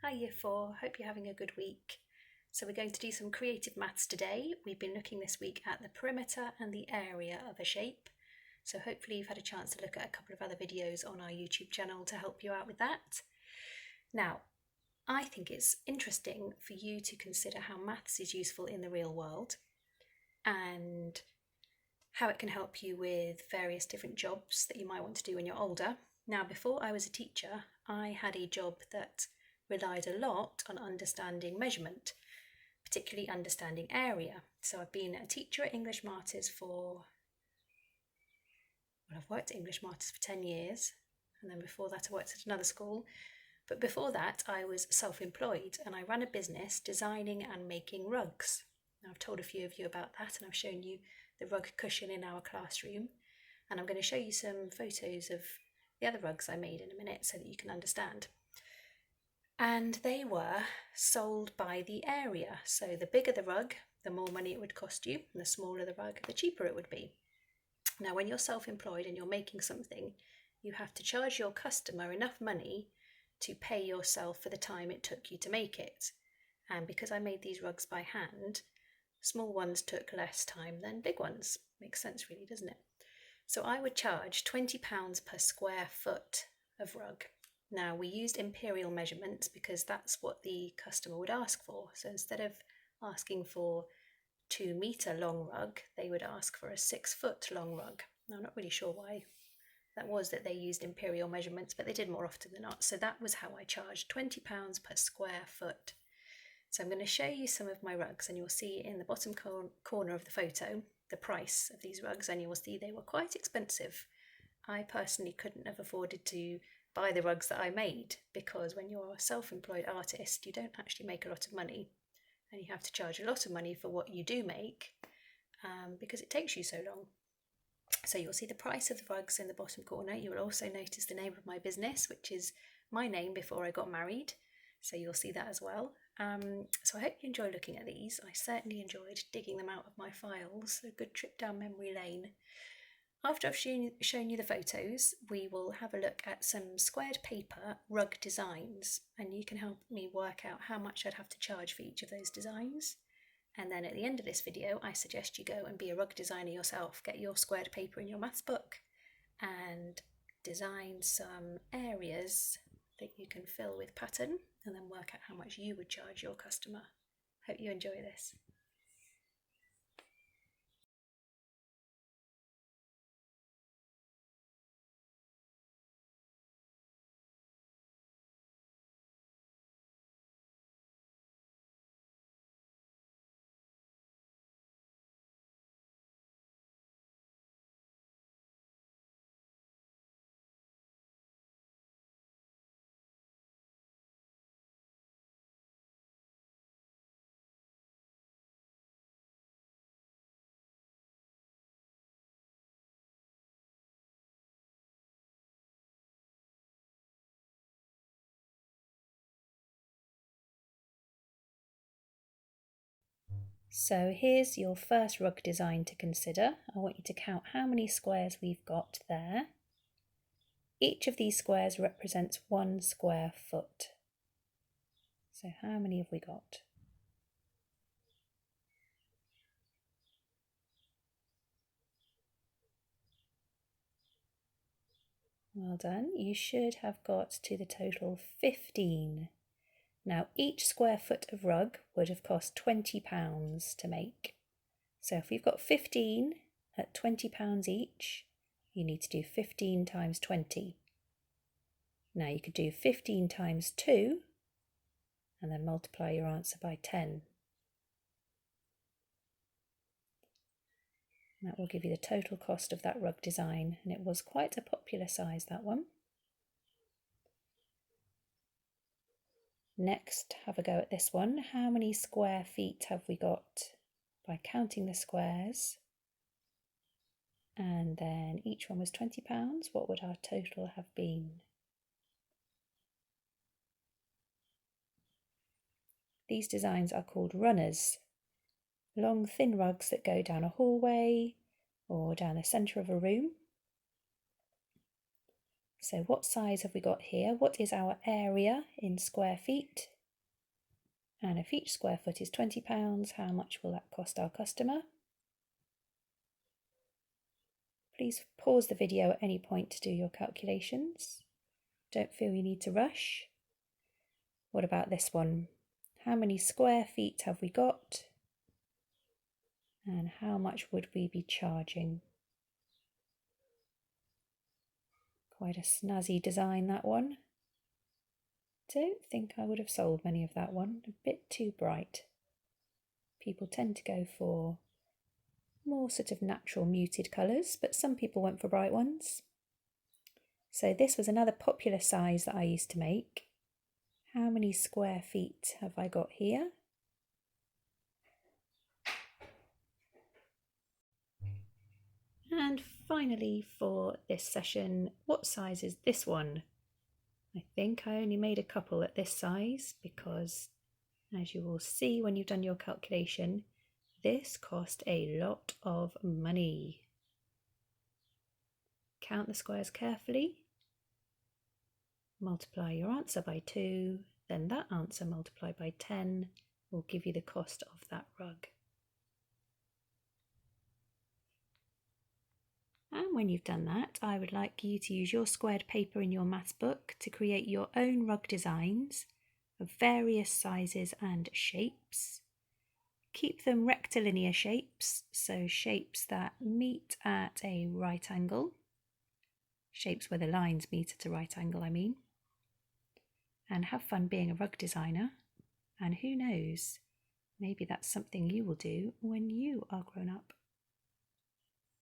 Hi Year 4, hope you're having a good week. So we're going to do some creative maths today. We've been looking this week at the perimeter and the area of a shape. So hopefully you've had a chance to look at a couple of other videos on our YouTube channel to help you out with that. Now, I think it's interesting for you to consider how maths is useful in the real world and how it can help you with various different jobs that you might want to do when you're older. Now, before I was a teacher, I had a job that relied a lot on understanding measurement, particularly understanding area. So I've been a teacher at English Martyrs I've worked at English Martyrs for 10 years, and then before that I worked at another school. But before that I was self-employed and I ran a business designing and making rugs. Now I've told a few of you about that and I've shown you the rug cushion in our classroom, and I'm going to show you some photos of the other rugs I made in a minute so that you can understand. And they were sold by the area. So the bigger the rug, the more money it would cost you, and the smaller the rug, the cheaper it would be. Now, when you're self-employed and you're making something, you have to charge your customer enough money to pay yourself for the time it took you to make it. And because I made these rugs by hand, small ones took less time than big ones. Makes sense really, doesn't it? So I would charge £20 per square foot of rug. Now, we used imperial measurements because that's what the customer would ask for. So instead of asking for 2-metre long rug, they would ask for a 6-foot long rug. Now, I'm not really sure why that they used imperial measurements, but they did more often than not. So that was how I charged £20 per square foot. So I'm going to show you some of my rugs, and you'll see in the bottom corner of the photo the price of these rugs, and you will see they were quite expensive. I personally couldn't have afforded to buy the rugs that I made, because when you're a self-employed artist you don't actually make a lot of money, and you have to charge a lot of money for what you do make because it takes you so long. So you'll see the price of the rugs in the bottom corner. You will also notice the name of my business, which is my name before I got married, so you'll see that as well. So I hope you enjoy looking at these. I certainly enjoyed digging them out of my files. A good trip down memory lane. After I've shown you the photos, we will have a look at some squared paper rug designs, and you can help me work out how much I'd have to charge for each of those designs. And then at the end of this video, I suggest you go and be a rug designer yourself. Get your squared paper in your maths book and design some areas that you can fill with pattern, and then work out how much you would charge your customer. Hope you enjoy this. So here's your first rug design to consider. I want you to count how many squares we've got there. Each of these squares represents 1 square foot. So how many have we got? Well done. You should have got to the total 15. Now each square foot of rug would have cost £20 to make. So if we've got 15 at £20 each, you need to do 15 times 20. Now you could do 15 times 2 and then multiply your answer by 10. That will give you the total cost of that rug design, and it was quite a popular size, that one. Next, have a go at this one. How many square feet have we got? By counting the squares, and then each one was £20, what would our total have been? These designs are called runners. Long thin rugs that go down a hallway or down the centre of a room. So what size have we got here? What is our area in square feet? And if each square foot is £20, how much will that cost our customer? Please pause the video at any point to do your calculations. Don't feel you need to rush. What about this one? How many square feet have we got? And how much would we be charging? Quite a snazzy design, that one. Don't think I would have sold many of that one. A bit too bright. People tend to go for more sort of natural muted colours, but some people went for bright ones. So this was another popular size that I used to make. How many square feet have I got here? And finally for this session, what size is this one? I think I only made a couple at this size because, as you will see when you've done your calculation, this cost a lot of money. Count the squares carefully, multiply your answer by 2, then that answer multiplied by 10 will give you the cost of that rug. And when you've done that, I would like you to use your squared paper in your maths book to create your own rug designs of various sizes and shapes. Keep them rectilinear shapes, so shapes that meet at a right angle. Shapes where the lines meet at a right angle, I mean. And have fun being a rug designer. And who knows, maybe that's something you will do when you are grown up.